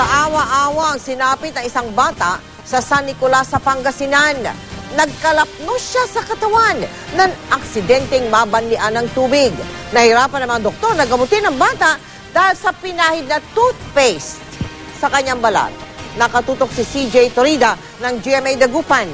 Kaawa-awa ang sinapit ng isang bata sa San Nicolas sa Pangasinan. Nagkalapnos siya sa katawan ng aksidenteng mabanlian ng tubig. Nahirapan ng mga doktor na gamutin ang bata dahil sa pinahid na toothpaste sa kanyang balat. Nakatutok si CJ Torida ng GMA Dagupan.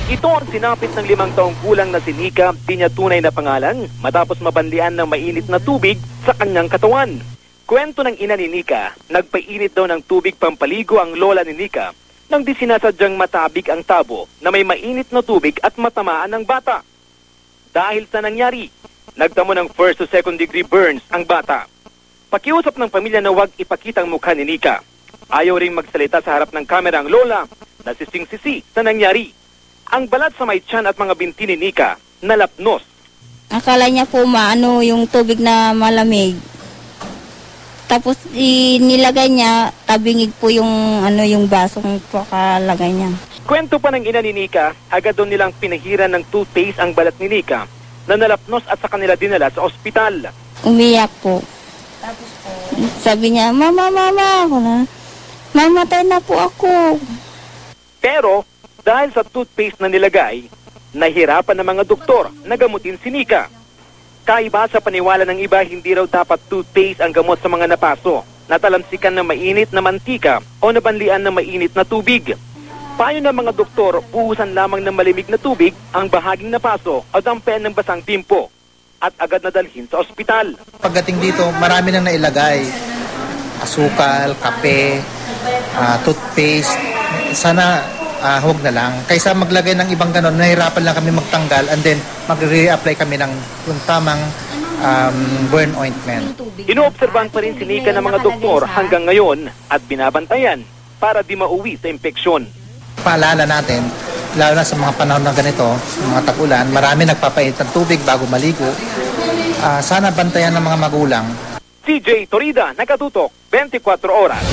Ito ang sinapit ng 5 taong gulang na si Nika, di niya tunay na pangalan, matapos mabanlian ng mainit na tubig sa kanyang katawan. Kwento ng ina ni Nika, nagpainit daw ng tubig pampaligo ang lola ni Nika nang di sinasadyang matabig ang tabo na may mainit na tubig at matamaan ng bata. Dahil sa nangyari, nagtamo ng 1st to 2nd degree burns ang bata. Pakiusap ng pamilya na huwag ipakita ang mukha ni Nika. Ayaw ring magsalita sa harap ng kamera ang lola na sising-sisi sa nangyari. Ang balat sa may tiyan at mga binti ni Nika nalapnos. Akala niya po maano yung tubig na malamig. Tapos nilagay niya, tabingig po yung yung basong pakalagay niya. Kwento pa ng ina ni Nika, agad doon nilang pinahiran ng toothpaste ang balat ni Nika na nalapnos at sa kanila dinala sa ospital. Umiyak po. Tapos po, sabi niya, mama, ako na, mamatay na po ako. Pero dahil sa toothpaste na nilagay, nahirapan ng mga doktor na gamutin si Nika. Kaiba sa paniwala ng iba, hindi raw dapat toothpaste ang gamot sa mga napaso, natalamsikan ng mainit na mantika o nabanlian ng mainit na tubig. Payo ng mga doktor, buhusan lamang ng malimig na tubig ang bahaging napaso o dampen ng basang timpo at agad na dalhin sa ospital. Pagdating dito, marami nang nailagay. Asukal, kape, toothpaste. Sana huwag na lang. Kaysa maglagay ng ibang ganon, nahirapan lang kami magtanggal and then mag-re-apply kami ng tamang burn ointment. Inoobserbahan pa rin si Nika ng mga doktor hanggang ngayon at binabantayan para di mauwi sa impeksyon. Paalala natin, lalo na sa mga panahon na ganito, mga tag-ulan, marami nagpapainit ng tubig bago maligo. Sana bantayan ng mga magulang. CJ Torida, Nakatutok, 24 Oras.